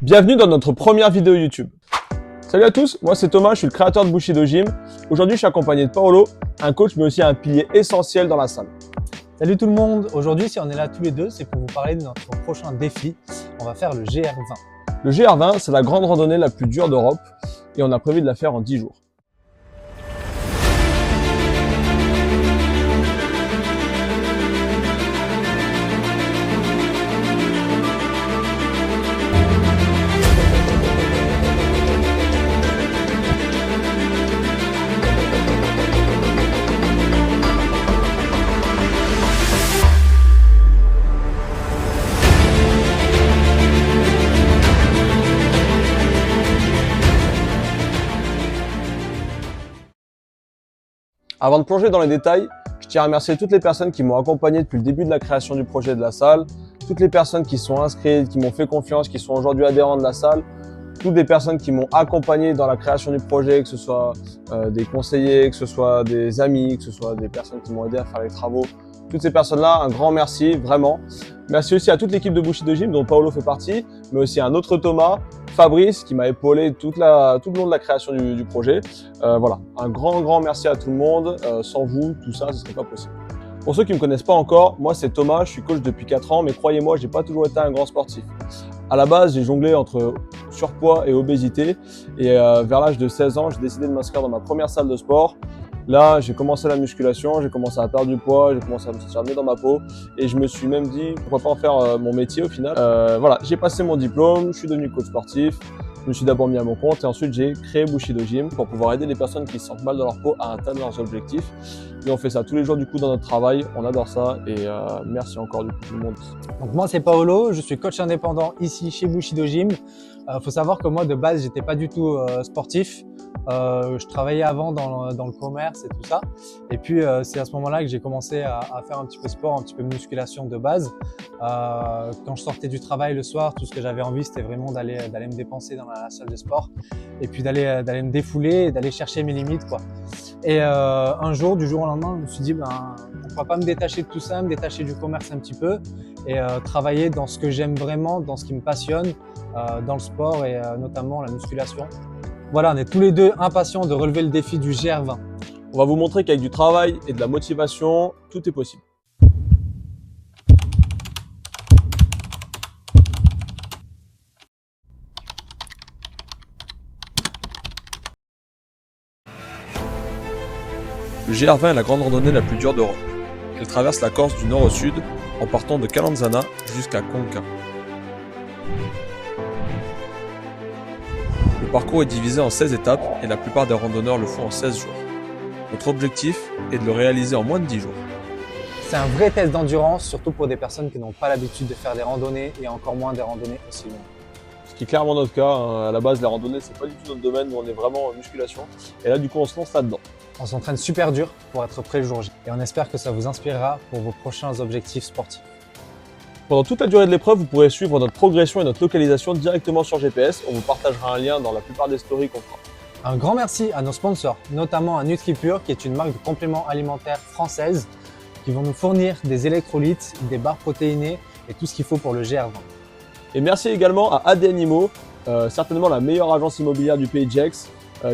Bienvenue dans notre première vidéo YouTube. Salut à tous, moi c'est Thomas, je suis le créateur de Bushido Gym. Aujourd'hui je suis accompagné de Paolo, un coach mais aussi un pilier essentiel dans la salle. Salut tout le monde, aujourd'hui si on est là tous les deux, c'est pour vous parler de notre prochain défi. On va faire le GR20. Le GR20, c'est la grande randonnée la plus dure d'Europe et on a prévu de la faire en 10 jours. Avant de plonger dans les détails, je tiens à remercier toutes les personnes qui m'ont accompagné depuis le début de la création du projet de la salle, toutes les personnes qui sont inscrites, qui m'ont fait confiance, qui sont aujourd'hui adhérents de la salle, toutes les personnes qui m'ont accompagné dans la création du projet, que ce soit des conseillers, que ce soit des amis, que ce soit des personnes qui m'ont aidé à faire les travaux. Toutes ces personnes-là, un grand merci, vraiment. Merci aussi à toute l'équipe de Bushido Gym dont Paolo fait partie, mais aussi à un autre Thomas, Fabrice, qui m'a épaulé tout le long de la création du projet. Voilà, un grand merci à tout le monde. Sans vous, tout ça, ce serait pas possible. Pour ceux qui me connaissent pas encore, moi c'est Thomas, je suis coach depuis 4 ans, mais croyez-moi, j'ai pas toujours été un grand sportif. À la base, j'ai jonglé entre surpoids et obésité, et vers l'âge de 16 ans, j'ai décidé de m'inscrire dans ma première salle de sport. Là, j'ai commencé la musculation, j'ai commencé à perdre du poids, j'ai commencé à me sentir mieux dans ma peau et je me suis même dit pourquoi pas en faire mon métier au final. Voilà, j'ai passé mon diplôme, je suis devenu coach sportif, je me suis d'abord mis à mon compte et ensuite j'ai créé Bushido Gym pour pouvoir aider les personnes qui se sentent mal dans leur peau à atteindre leurs objectifs. Et on fait ça tous les jours du coup dans notre travail, on adore ça et merci encore du coup tout le monde. Donc moi c'est Paolo, je suis coach indépendant ici chez Bushido Gym. Faut savoir que moi de base j'étais pas du tout sportif. Je travaillais avant dans le commerce et tout ça. Et puis c'est à ce moment-là que j'ai commencé à faire un petit peu de sport, un petit peu de musculation de base. Quand je sortais du travail le soir, tout ce que j'avais envie c'était vraiment d'aller me dépenser dans la salle de sport et puis d'aller me défouler et d'aller chercher mes limites quoi. Et un jour, du jour au lendemain, je me suis dit pourquoi pas me détacher de tout ça, me détacher du commerce un petit peu et travailler dans ce que j'aime vraiment, dans ce qui me passionne, dans le sport et notamment la musculation. Voilà, on est tous les deux impatients de relever le défi du GR20. On va vous montrer qu'avec du travail et de la motivation, tout est possible. Le GR20 est la grande randonnée la plus dure d'Europe. Elle traverse la Corse du nord au sud en partant de Calanzana jusqu'à Conca. Le parcours est divisé en 16 étapes et la plupart des randonneurs le font en 16 jours. Notre objectif est de le réaliser en moins de 10 jours. C'est un vrai test d'endurance, surtout pour des personnes qui n'ont pas l'habitude de faire des randonnées et encore moins des randonnées aussi longues. Ce qui est clairement notre cas, hein. À la base les randonnées c'est pas du tout notre domaine, nous on est vraiment en musculation et là du coup on se lance là-dedans. On s'entraîne super dur pour être prêt le jour J et on espère que ça vous inspirera pour vos prochains objectifs sportifs. Pendant toute la durée de l'épreuve, vous pourrez suivre notre progression et notre localisation directement sur GPS. On vous partagera un lien dans la plupart des stories qu'on fera. Un grand merci à nos sponsors, notamment à NutriPure qui est une marque de compléments alimentaires française qui vont nous fournir des électrolytes, des barres protéinées et tout ce qu'il faut pour le GR20. Et merci également à AD Animaux, certainement la meilleure agence immobilière du pays Gex,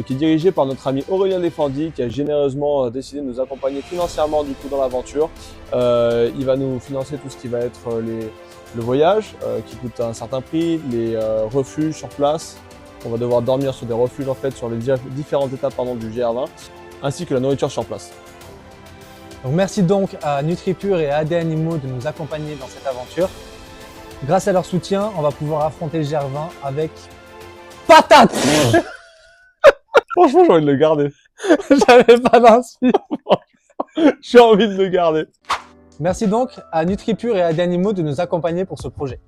qui est dirigée par notre ami Aurélien Défendy qui a généreusement décidé de nous accompagner financièrement du coup dans l'aventure. Il va nous financer tout ce qui va être le voyage qui coûte un certain prix, les refuges sur place. On va devoir dormir sur des refuges en fait sur les différentes étapes du GR20 ainsi que la nourriture sur place. Donc merci donc à NutriPure et à AD Animaux de nous accompagner dans cette aventure. Grâce à leur soutien, on va pouvoir affronter le GR20 avec patate. Franchement, j'ai envie de le garder. J'avais pas d'insulte. J'ai envie de le garder. Merci donc à NutriPure et à AD Animaux de nous accompagner pour ce projet.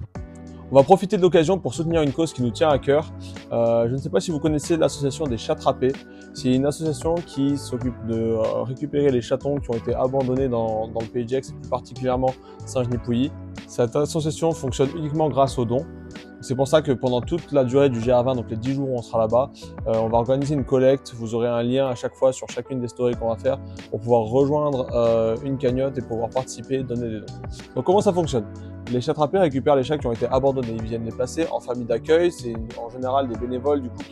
On va profiter de l'occasion pour soutenir une cause qui nous tient à cœur. Je ne sais pas si vous connaissez l'association des chats trapés. C'est une association qui s'occupe de récupérer les chatons qui ont été abandonnés dans le pays Gex, plus particulièrement Saint-Genis-Pouilly. Cette association fonctionne uniquement grâce aux dons. C'est pour ça que pendant toute la durée du GR20, donc les 10 jours où on sera là-bas, on va organiser une collecte. Vous aurez un lien à chaque fois sur chacune des stories qu'on va faire pour pouvoir rejoindre une cagnotte et pouvoir participer et donner des dons. Donc comment ça fonctionne ? Les chats attrapés récupèrent les chats qui ont été abandonnés. Ils viennent les placer en famille d'accueil. C'est en général des bénévoles du coup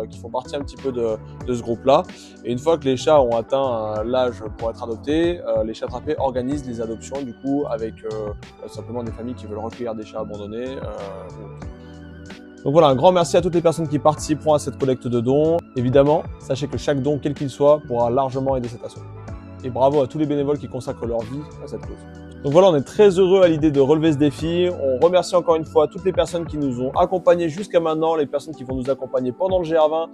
qui font partie un petit peu de ce groupe-là. Et une fois que les chats ont atteint l'âge pour être adoptés, les chats attrapés organisent les adoptions du coup avec simplement des familles qui veulent recueillir des chats abandonnés. Donc voilà, un grand merci à toutes les personnes qui participeront à cette collecte de dons. Évidemment, sachez que chaque don, quel qu'il soit, pourra largement aider cette asso. Et bravo à tous les bénévoles qui consacrent leur vie à cette cause. Donc voilà, on est très heureux à l'idée de relever ce défi. On remercie encore une fois toutes les personnes qui nous ont accompagnés jusqu'à maintenant, les personnes qui vont nous accompagner pendant le GR20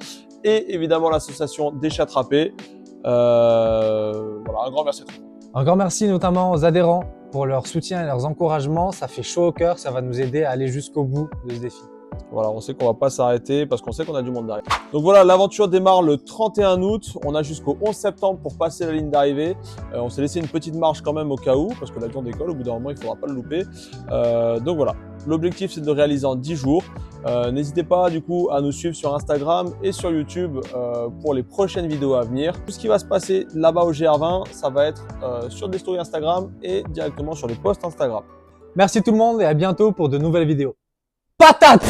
et évidemment l'association des chats attrapés. Voilà, un grand merci à tous. Un grand merci notamment aux adhérents pour leur soutien et leurs encouragements. Ça fait chaud au cœur, ça va nous aider à aller jusqu'au bout de ce défi. Voilà, on sait qu'on va pas s'arrêter parce qu'on sait qu'on a du monde derrière. Donc voilà, l'aventure démarre le 31 août. On a jusqu'au 11 septembre pour passer la ligne d'arrivée. On s'est laissé une petite marge quand même au cas où, parce que l'avion décolle, au bout d'un moment, il faudra pas le louper. Donc voilà, l'objectif c'est de le réaliser en 10 jours. N'hésitez pas du coup à nous suivre sur Instagram et sur YouTube pour les prochaines vidéos à venir. Tout ce qui va se passer là-bas au GR20, ça va être sur des stories Instagram et directement sur les posts Instagram. Merci tout le monde et à bientôt pour de nouvelles vidéos. Patate!